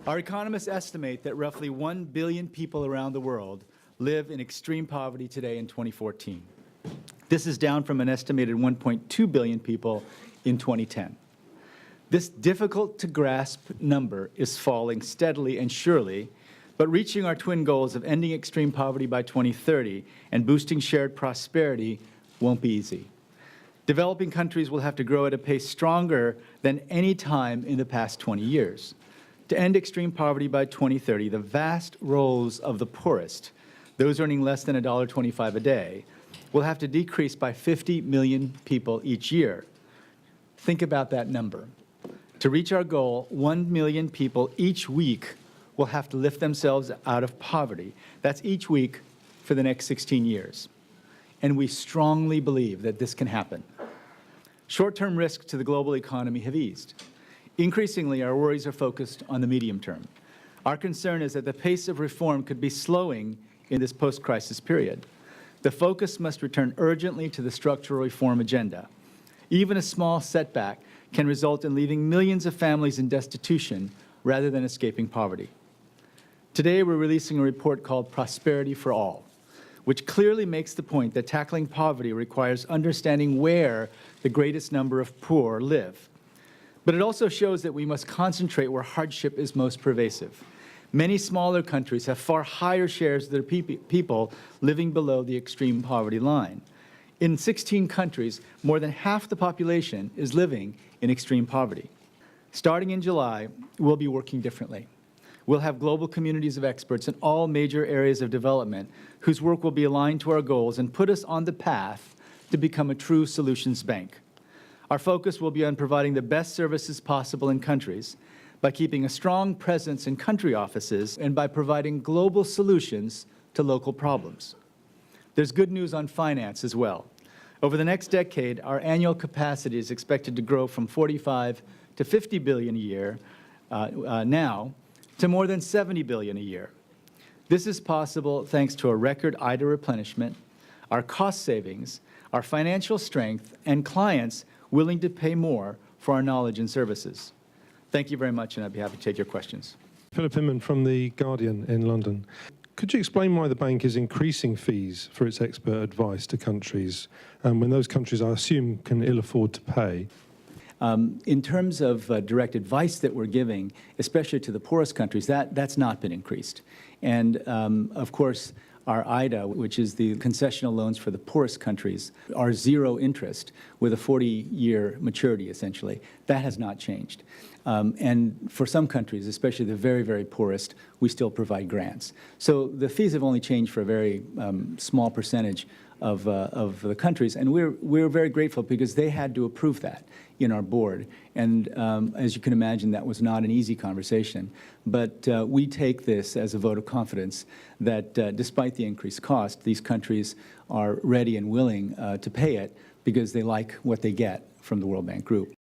Our economists estimate that roughly 1 billion people around the world live in extreme poverty today in 2014. This is down from an estimated 1.2 billion people in 2010. This difficult-to-grasp number is falling steadily and surely, but reaching our twin goals of ending extreme poverty by 2030 and boosting shared prosperity won't be easy. Developing countries will have to grow at a pace stronger than any time in the past 20 years. To end extreme poverty by 2030, the vast rolls of the poorest, those earning less than $1.25 a day, will have to decrease by 50 million people each year. Think about that number. To reach our goal, 1 million people each week will have to lift themselves out of poverty. That's each week for the next 16 years. And we strongly believe that this can happen. Short-term risks to the global economy have eased. Increasingly, our worries are focused on the medium term. Our concern is that the pace of reform could be slowing in this post-crisis period. The focus must return urgently to the structural reform agenda. Even a small setback can result in leaving millions of families in destitution rather than escaping poverty. Today, we're releasing a report called Prosperity for All, which clearly makes the point that tackling poverty requires understanding where the greatest number of poor live. But it also shows that we must concentrate where hardship is most pervasive. Many smaller countries have far higher shares of their people living below the extreme poverty line. In 16 countries, more than half the population is living in extreme poverty. Starting in July, we'll be working differently. We'll have global communities of experts in all major areas of development whose work will be aligned to our goals and put us on the path to become a true solutions bank. Our focus will be on providing the best services possible in countries, by keeping a strong presence in country offices, and by providing global solutions to local problems. There's good news on finance as well. Over the next decade, our annual capacity is expected to grow from 45 to 50 billion a year now to more than 70 billion a year. This is possible thanks to a record IDA replenishment, our cost savings, our financial strength, and clients willing to pay more for our knowledge and services. Thank you very much, and I'd be happy to take your questions. Philip Inman from The Guardian in London. Could you explain why the bank is increasing fees for its expert advice to countries when those countries, I assume, can ill afford to pay? In terms of direct advice that we're giving, especially to the poorest countries, that's not been increased. And of course, our IDA, which is the concessional loans for the poorest countries, are zero interest with a 40-year maturity, essentially. That has not changed. And for some countries, especially the very, very poorest, we still provide grants. So the fees have only changed for a very small percentage of the countries, and we're very grateful because they had to approve that in our board. And as you can imagine, that was not an easy conversation. But we take this as a vote of confidence that despite the increased cost, these countries are ready and willing to pay it because they like what they get from the World Bank Group.